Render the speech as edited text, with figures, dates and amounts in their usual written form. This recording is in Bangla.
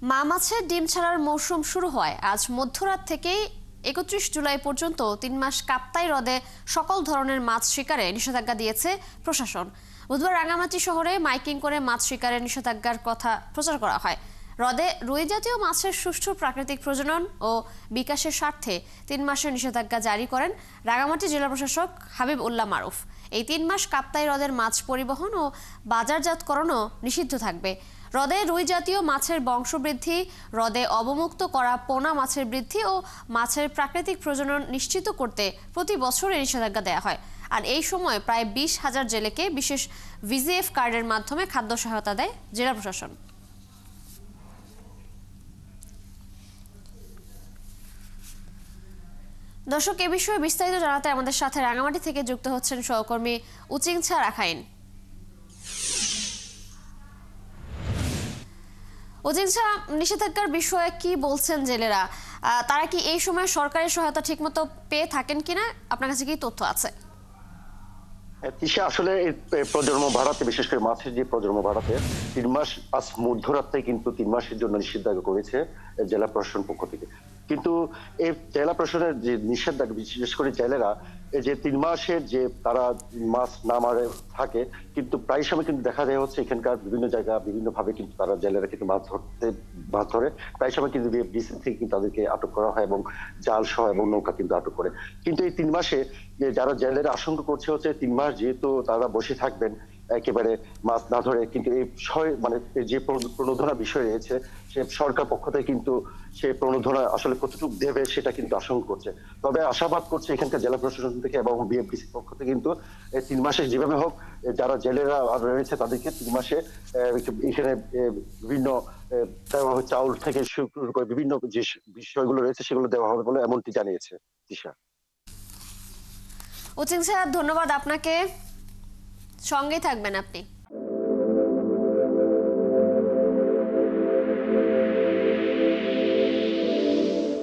মা মাছের ডিম ছাড়ার মৌসুম শুরু হয় আজ মধ্যরাত থেকেই ৩১ জুলাই পর্যন্ত ৩ মাস কাপ্তাই হ্রদে সকল ধরনের মাছ শিকারে নিষেধাজ্ঞা দিয়েছে প্রশাসন। বুধবার রাঙামাটি শহরে মাইকিং করে মাছ শিকারের নিষেধাজ্ঞার কথা প্রচার করা হয়। হ্রদে রুই জাতীয় মাছের সুষ্ঠু প্রাকৃতিক প্রজনন ও বিকাশের স্বার্থে ৩ মাসের নিষেধাজ্ঞা জারি করেন রাঙামাটি জেলা প্রশাসক হাবিব উল্লাহ মারুফ। এই ৩ মাস কাপ্তাই হ্রদের মাছ পরিবহন ও বাজারজাতকরণও নিষিদ্ধ থাকবে। হ্রদে রুই জাতীয় মাছের বংশবৃদ্ধি, হ্রদে অবমুক্ত করা পোনা মাছের বৃদ্ধি ও মাছের প্রাকৃতিক প্রজনন নিশ্চিত করতে প্রতি বছর এই নিষেধাজ্ঞা দেওয়া হয়। আর এই সময় প্রায় ২০,০০০ জেলেকে বিশেষ ভিজিএফ কার্ডের মাধ্যমে খাদ্য সহায়তা দেয় জেলা প্রশাসন। দর্শক, এ বিষয়ে বিস্তারিত জানাতে আমাদের সাথে রাঙামাটি থেকে যুক্ত হচ্ছেন সহকর্মী উচিংছা রাখাইন। উচিংছা, নিষেধাজ্ঞার বিষয়ে কি বলছেন জেলেরা? তারা কি এই সময় সরকারি সহায়তা ঠিকমতো পেয়ে থাকেন কিনা, আপনার কাছে কি তথ্য আছে? তিশা, আসলে প্রজন্ম বাড়াতে, বিশেষ করে মাছের যে প্রজন্ম বাড়াতে ৩ মাস আজ মধ্যরাতে কিন্তু ৩ মাসের জন্য নিষেধাজ্ঞা করেছে জেলা প্রশাসন পক্ষ থেকে। কিন্তু এই জেলা প্রশাসনের যে নিষেধাজ্ঞা, বিশেষ করে জেলেরা এই যে ৩ মাসের যে তারা মাছ না মারে থাকে, কিন্তু প্রায় সময় কিন্তু দেখা যায় হচ্ছে এখানকার বিভিন্ন জায়গা বিভিন্ন ভাবে কিন্তু তারা জেলেরা কিন্তু মাছ ধরে। প্রায় সময় কিন্তু ডিসি থেকে কিন্তু তাদেরকে আটক করা হয় এবং জাল সহ এবং নৌকা কিন্তু আটক করে। কিন্তু এই ৩ মাসে যে যারা জেলেরা আশঙ্কা করছে হচ্ছে ৩ মাস যেহেতু তারা বসে থাকবেন একেবারে মাছ না ধরে, কিন্তু এই মানে যে প্রণোদনা বিষয় রয়েছে সে সরকার পক্ষ থেকে কিন্তু সে প্রণোদনা আসলে কতটুকু দেবে সেটা কিন্তু আশঙ্কা করছে। তবে আশাবাদ করছে এখানকার জেলা প্রশাসন থেকে এবং বিএফডিসি পক্ষ থেকে কিন্তু এই ৩ মাসে যেভাবে হোক যারা জেলেরা রয়েছে তাদেরকে ৩ মাসে এখানে বিভিন্ন চাউল থেকে শুরু করে বিভিন্ন যে বিষয়গুলো রয়েছে সেগুলো দেওয়া হবে বলে এমনটি জানিয়েছে দিশা। উচিংছা, ধন্যবাদ আপনাকে, সঙ্গেই থাকবেন আপনি।